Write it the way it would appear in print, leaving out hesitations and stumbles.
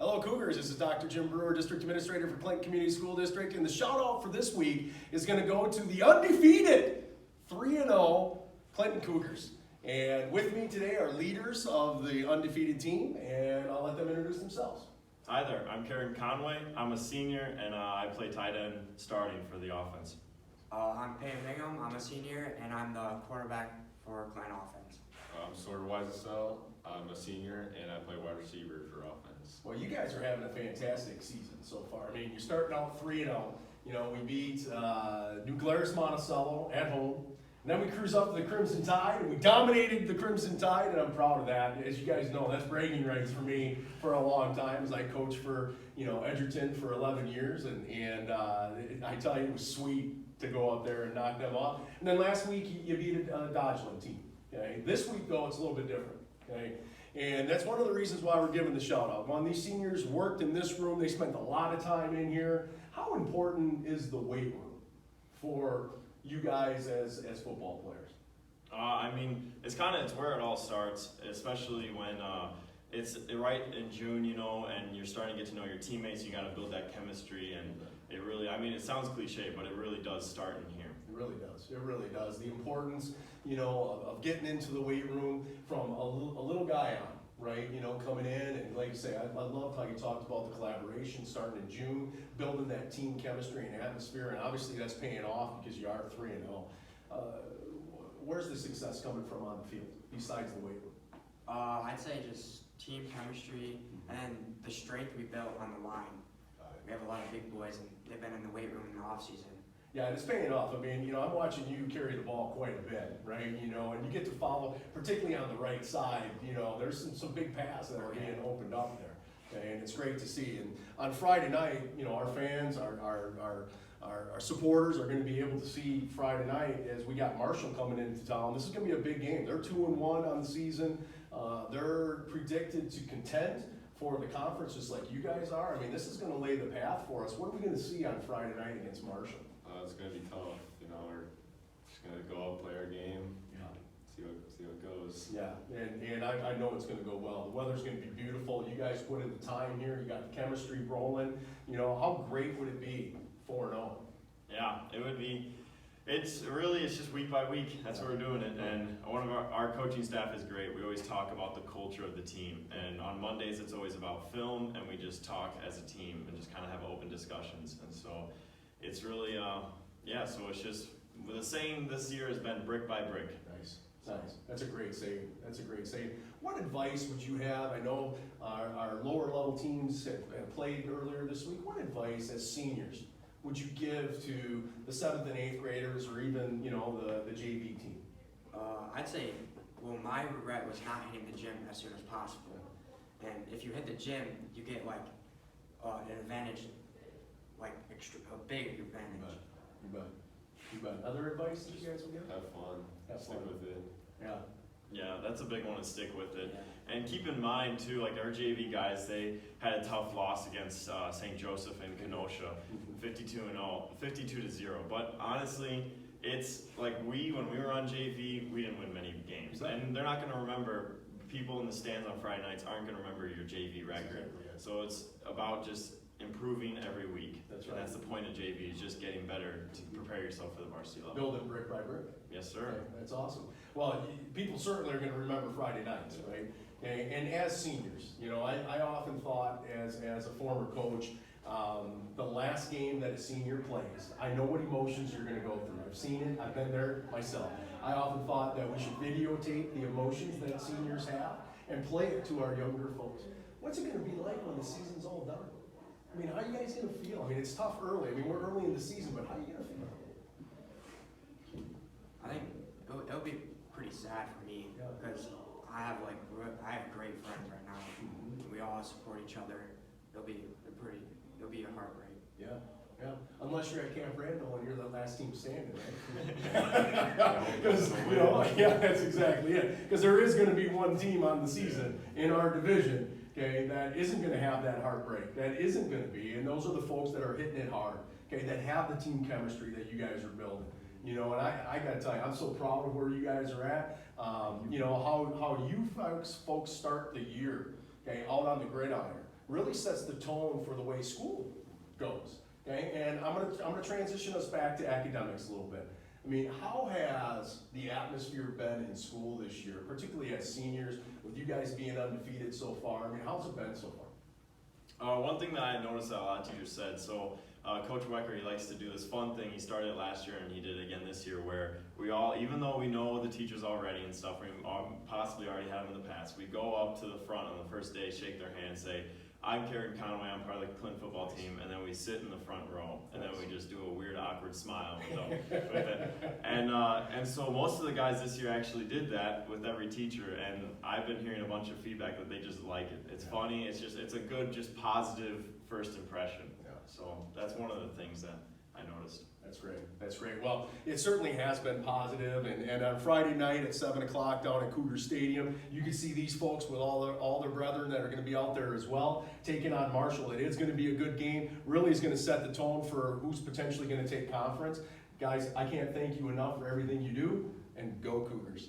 Hello Cougars, this is Dr. Jim Brewer, District Administrator for Clinton Community School District, and the shout out for this week is going to go to the undefeated 3-0 Clinton Cougars. And with me today are leaders of the undefeated team, and I'll let them introduce themselves. Hi there, I'm Karen Conway. I'm a senior and I play tight end starting for the offense. I'm Peyton Bingham. I'm a senior and I'm the quarterback for Clan offense. I'm Sawyer Wiesel. I'm a senior and I play wide receiver for offense. Well, you guys are having a fantastic season so far. I mean, you're starting out 3-0. You know, we beat New Glarus Monticello at home. And then we cruise up to the Crimson Tide, and we dominated the Crimson Tide, and I'm proud of that. As you guys know, that's bragging rights for me for a long time, as I coached for, Edgerton for 11 years, and I tell you, it was sweet to go up there and knock them off. And then last week, you beat a Dodgeland team. Okay? This week, though, it's a little bit different. Okay? And that's one of the reasons why we're giving the shout out. When these seniors worked in this room, they spent a lot of time in here. How important is the weight room for you guys as football players? It's where it all starts, especially when it's right in June, and you're starting to get to know your teammates. You got to build that chemistry, and it really, it sounds cliche, but it really does start in here. It really does. It really does. The importance, of getting into the weight room from a little guy on, right? Coming in, and like you say, I love how you talked about the collaboration starting in June, building that team chemistry and atmosphere, and obviously that's paying off because you are 3-0. Where's the success coming from on the field besides the weight room? I'd say just team chemistry and the strength we built on the line. We have a lot of big boys, and they've been in the weight room in the off season. Yeah, and it's paying off. I'm watching you carry the ball quite a bit, right? And you get to follow, particularly on the right side. There's some big passes that are being opened up there, okay? And it's great to see. And on Friday night, our fans, our supporters are going to be able to see Friday night as we got Marshall coming into town. This is going to be a big game. They're 2-1 on the season. They're predicted to contend for the conference just like you guys are. This is going to lay the path for us. What are we going to see on Friday night against Marshall? It's going to be tough. We're just going to go out, play our game, see how it goes. Yeah, and I know it's going to go well. The weather's going to be beautiful. You guys put in the time here. You got the chemistry rolling. How great would it be 4-0? Yeah, it would be. It's just week by week. That's what we're doing it. And one of our coaching staff is great. We always talk about the culture of the team. And on Mondays, it's always about film, and we just talk as a team and just kind of have open discussions. And so it's really, so it's just, the saying this year has been brick by brick. Nice. That's a great saying. What advice would you have? I know our lower level teams have played earlier this week. What advice as seniors would you give to the 7th and 8th graders, or even, the JV team? I'd say, my regret was not hitting the gym as soon as possible. And if you hit the gym, you get an advantage, a big advantage. You bet. Other advice that you guys would give? Have fun. Stick with it. Yeah, that's a big one, to stick with it. Yeah. And keep in mind too, our JV guys, they had a tough loss against St. Joseph in Kenosha, 52-0. But honestly, it's when we were on JV, we didn't win many games. And they're not going to remember, people in the stands on Friday nights aren't going to remember your JV record. So it's about just improving every week. That's right. And that's the point of JV, is just getting better to prepare yourself for the varsity level. Build it brick by brick. Yes, sir. Okay, that's awesome. Well, people certainly are going to remember Friday nights, right? And as seniors, I often thought as a former coach, the last game that a senior plays, I know what emotions you're going to go through. I've seen it. I've been there myself. I often thought that we should videotape the emotions that seniors have and play it to our younger folks. What's it going to be like when the season's all done? How are you guys going to feel? It's tough early. We're early in the season, but how are you going to feel? I think it'll be pretty sad for me because I have great friends right now. Mm-hmm. We all support each other. It'll be a heartbreak. Yeah. Unless you're at Camp Randall and you're the last team standing, right? Because that's exactly it. Because there is going to be one team on the season in our division, okay, that isn't going to have that heartbreak. That isn't going to be, and those are the folks that are hitting it hard, okay, that have the team chemistry that you guys are building. And I got to tell you, I'm so proud of where you guys are at. How you folks start the year, okay, out on the gridiron. really sets the tone for the way school goes. Okay, and I'm gonna transition us back to academics a little bit. I mean, how has the atmosphere been in school this year, particularly as seniors, with you guys being undefeated so far? I mean, how's it been so far? One thing that I noticed that a lot of teachers said, so Coach Wecker, he likes to do this fun thing. He started it last year and he did it again this year, where we all, even though we know the teachers already and stuff, we possibly already have in the past, we go up to the front on the first day, shake their hand, say, I'm Kerrigan Conway, I'm part of the Clinton football team, and then we sit in the front row, and then we just do a weird, awkward smile with it. And so most of the guys this year actually did that with every teacher, and I've been hearing a bunch of feedback that they just like it. It's funny, it's a good, just positive first impression. Yeah. So that's one of the things that I noticed. That's great. That's great. Well, it certainly has been positive, and on Friday night at 7 o'clock down at Cougar Stadium, you can see these folks with all their brethren that are going to be out there as well, taking on Marshall. It is going to be a good game. Really is going to set the tone for who's potentially going to take conference. Guys, I can't thank you enough for everything you do, and go Cougars.